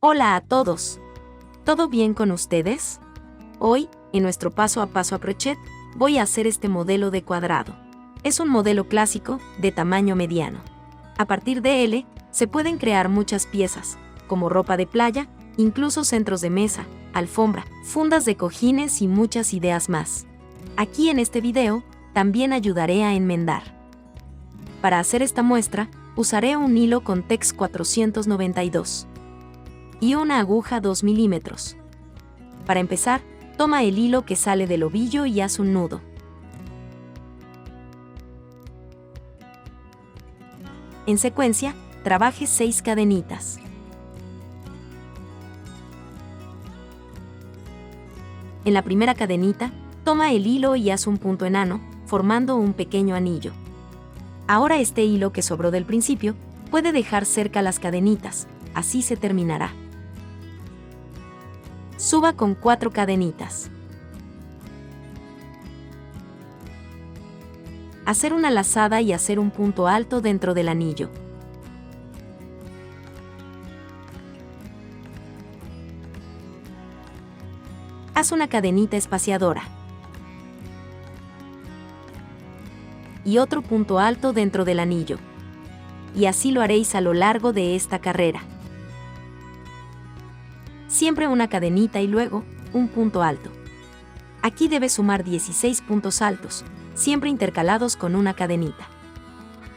Hola a todos. ¿Todo bien con ustedes? Hoy, en nuestro paso a paso a crochet, voy a hacer este modelo de cuadrado. Es un modelo clásico, de tamaño mediano. A partir de él, se pueden crear muchas piezas, como ropa de playa, incluso centros de mesa, alfombra, fundas de cojines y muchas ideas más. Aquí en este video, también ayudaré a enmendar. Para hacer esta muestra, usaré un hilo con Tex 492 y una aguja 2 milímetros. Para empezar, toma el hilo que sale del ovillo y haz un nudo. En secuencia, trabaje 6 cadenitas. En la primera cadenita, toma el hilo y haz un punto enano, formando un pequeño anillo. Ahora este hilo que sobró del principio, puede dejar cerca las cadenitas, así se terminará. Suba con 4 cadenitas. Hacer una lazada y hacer un punto alto dentro del anillo. Haz una cadenita espaciadora. Y otro punto alto dentro del anillo. Y así lo haréis a lo largo de esta carrera. Siempre una cadenita y luego, un punto alto. Aquí debes sumar 16 puntos altos, siempre intercalados con una cadenita.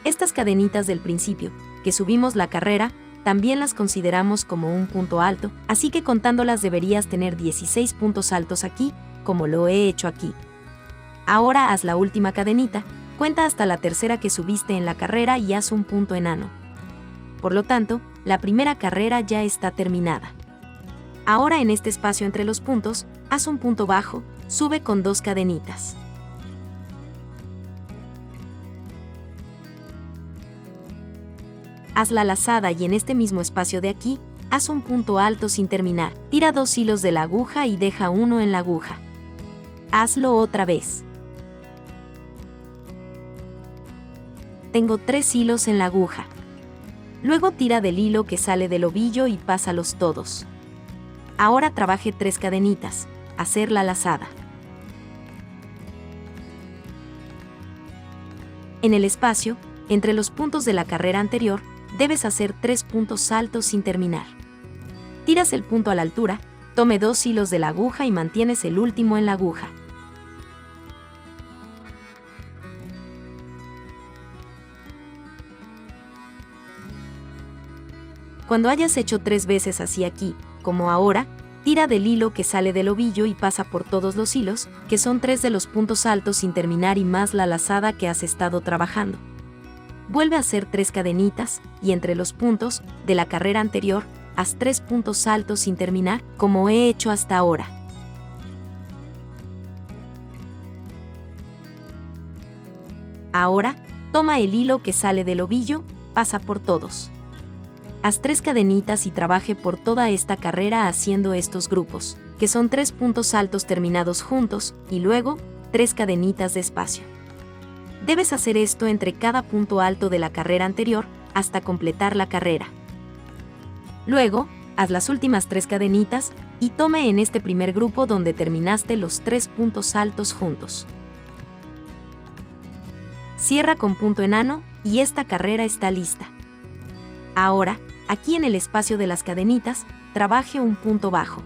Estas cadenitas del principio, que subimos la carrera, también las consideramos como un punto alto, así que contándolas deberías tener 16 puntos altos aquí, como lo he hecho aquí. Ahora haz la última cadenita, cuenta hasta la tercera que subiste en la carrera y haz un punto enano. Por lo tanto, la primera carrera ya está terminada. Ahora en este espacio entre los puntos, haz un punto bajo, sube con 2 cadenitas. Haz la lazada y en este mismo espacio de aquí, haz un punto alto sin terminar. Tira 2 hilos de la aguja y deja uno en la aguja. Hazlo otra vez. Tengo 3 hilos en la aguja. Luego tira del hilo que sale del ovillo y pásalos todos. Ahora trabaje 3 cadenitas, hacer la lazada. En el espacio, entre los puntos de la carrera anterior, debes hacer 3 puntos altos sin terminar. Tiras el punto a la altura, tome 2 hilos de la aguja y mantienes el último en la aguja. Cuando hayas hecho 3 veces así aquí, como ahora, tira del hilo que sale del ovillo y pasa por todos los hilos, que son 3 de los puntos altos sin terminar y más la lazada que has estado trabajando. Vuelve a hacer 3 cadenitas, y entre los puntos de la carrera anterior, haz 3 puntos altos sin terminar, como he hecho hasta ahora. Ahora, toma el hilo que sale del ovillo, pasa por todos. Haz 3 cadenitas y trabaje por toda esta carrera haciendo estos grupos, que son 3 puntos altos terminados juntos, y luego, 3 cadenitas de espacio. Debes hacer esto entre cada punto alto de la carrera anterior, hasta completar la carrera. Luego, haz las últimas 3 cadenitas, y tome en este primer grupo donde terminaste los 3 puntos altos juntos. Cierra con punto enano, y esta carrera está lista. Ahora, aquí en el espacio de las cadenitas, trabaje un punto bajo.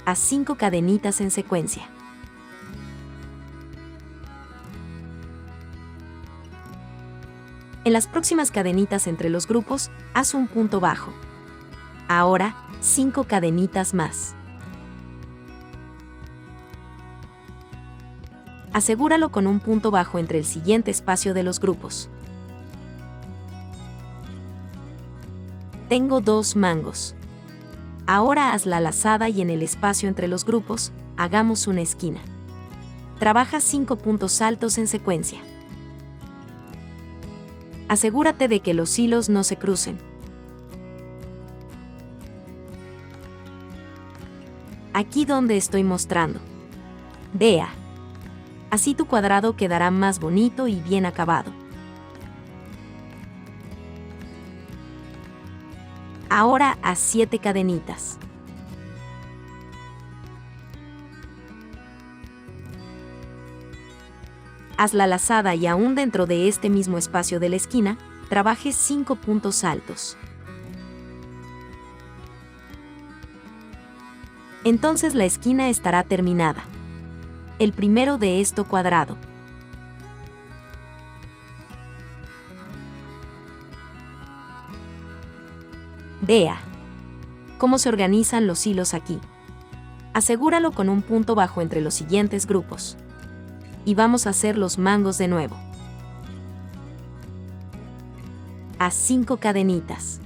Haz 5 cadenitas en secuencia. En las próximas cadenitas entre los grupos, haz un punto bajo. Ahora, 5 cadenitas más. Asegúralo con un punto bajo entre el siguiente espacio de los grupos. Tengo 2 mangos. Ahora haz la lazada y en el espacio entre los grupos, hagamos una esquina. Trabaja 5 puntos altos en secuencia. Asegúrate de que los hilos no se crucen. Aquí donde estoy mostrando. Vea. Así tu cuadrado quedará más bonito y bien acabado. Ahora haz 7 cadenitas. Haz la lazada y aún dentro de este mismo espacio de la esquina, trabaje 5 puntos altos. Entonces la esquina estará terminada. El primero de este cuadrado. Vea cómo se organizan los hilos aquí. Asegúralo con un punto bajo entre los siguientes grupos. Y vamos a hacer los mangos de nuevo. Haz 5 cadenitas.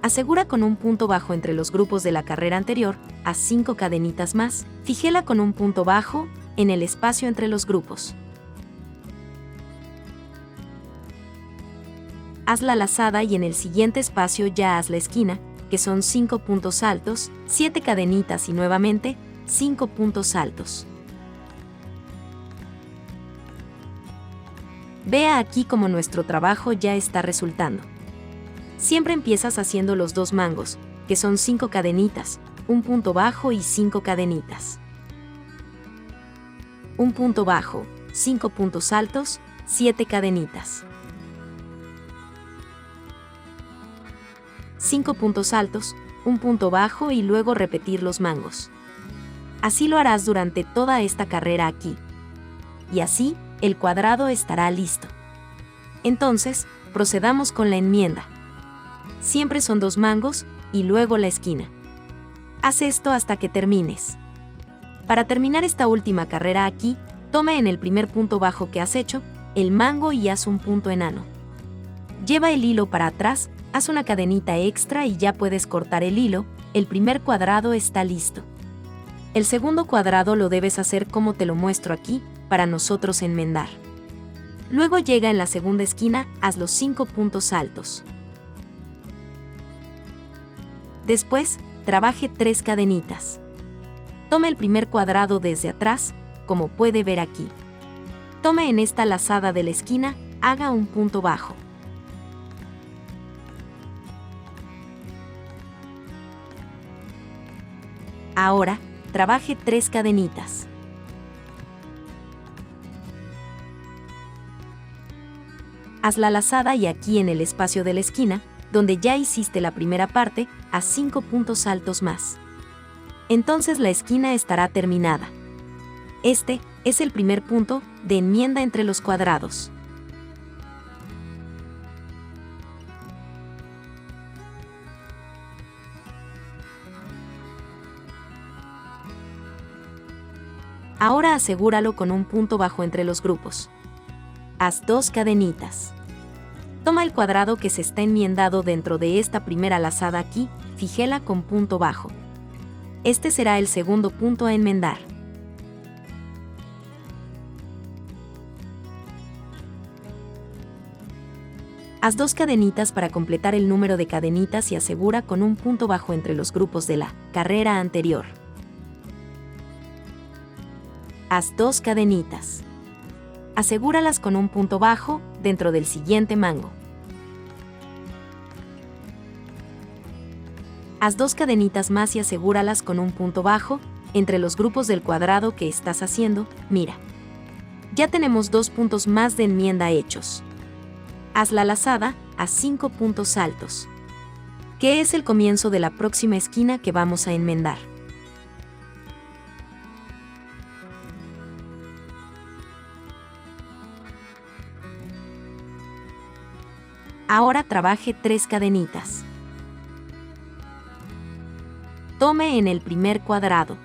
Asegura con un punto bajo entre los grupos de la carrera anterior, haz 5 cadenitas más, fíjela con un punto bajo en el espacio entre los grupos. Haz la lazada y en el siguiente espacio ya haz la esquina, que son 5 puntos altos, 7 cadenitas y nuevamente 5 puntos altos. Vea aquí cómo nuestro trabajo ya está resultando. Siempre empiezas haciendo los 2 mangos, que son 5 cadenitas, un punto bajo y 5 cadenitas. Un punto bajo, 5 puntos altos, 7 cadenitas. 5 puntos altos, un punto bajo y luego repetir los mangos. Así lo harás durante toda esta carrera aquí. Y así, el cuadrado estará listo. Entonces, procedamos con la enmienda. Siempre son 2 mangos, y luego la esquina. Haz esto hasta que termines. Para terminar esta última carrera aquí, toma en el primer punto bajo que has hecho, el mango y haz un punto enano. Lleva el hilo para atrás, haz una cadenita extra y ya puedes cortar el hilo, el primer cuadrado está listo. El segundo cuadrado lo debes hacer como te lo muestro aquí, para nosotros enmendar. Luego llega en la segunda esquina, haz los 5 puntos altos. Después, trabaje 3 cadenitas. Tome el primer cuadrado desde atrás, como puede ver aquí. Tome en esta lazada de la esquina, haga un punto bajo. Ahora, trabaje 3 cadenitas. Haz la lazada y aquí en el espacio de la esquina, donde ya hiciste la primera parte, haz 5 puntos altos más. Entonces la esquina estará terminada. Este es el primer punto de enmienda entre los cuadrados. Ahora asegúralo con un punto bajo entre los grupos. Haz 2 cadenitas. Toma el cuadrado que se está enmiendado dentro de esta primera lazada aquí, fíjela con punto bajo. Este será el segundo punto a enmendar. Haz 2 cadenitas para completar el número de cadenitas y asegura con un punto bajo entre los grupos de la carrera anterior. Haz 2 cadenitas. Asegúralas con un punto bajo dentro del siguiente mango. Haz 2 cadenitas más y asegúralas con un punto bajo entre los grupos del cuadrado que estás haciendo. Mira, ya tenemos 2 puntos más de enmienda hechos. Haz la lazada a 5 puntos altos, que es el comienzo de la próxima esquina que vamos a enmendar. Ahora trabaje 3 cadenitas. Tome en el primer cuadrado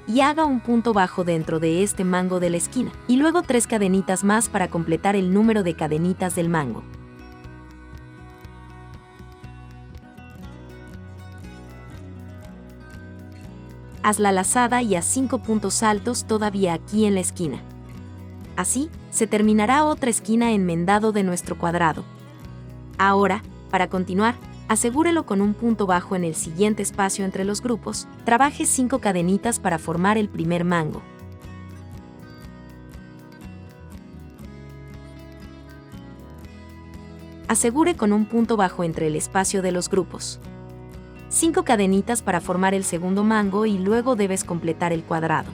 y haga un punto bajo dentro de este mango de la esquina, y luego 3 cadenitas más para completar el número de cadenitas del mango. Haz la lazada y haz 5 puntos altos todavía aquí en la esquina. Así, se terminará otra esquina enmendado de nuestro cuadrado. Ahora, para continuar, asegúrelo con un punto bajo en el siguiente espacio entre los grupos, trabaje 5 cadenitas para formar el primer mango. Asegure con un punto bajo entre el espacio de los grupos. 5 cadenitas para formar el segundo mango y luego debes completar el cuadrado.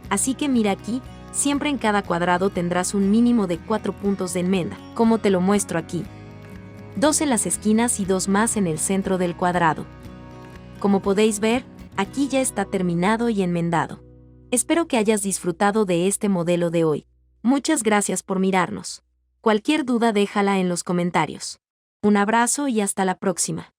Así que mira aquí, siempre en cada cuadrado tendrás un mínimo de 4 puntos de enmenda, como te lo muestro aquí. 2 en las esquinas y 2 más en el centro del cuadrado. Como podéis ver, aquí ya está terminado y enmendado. Espero que hayas disfrutado de este modelo de hoy. Muchas gracias por mirarnos. Cualquier duda déjala en los comentarios. Un abrazo y hasta la próxima.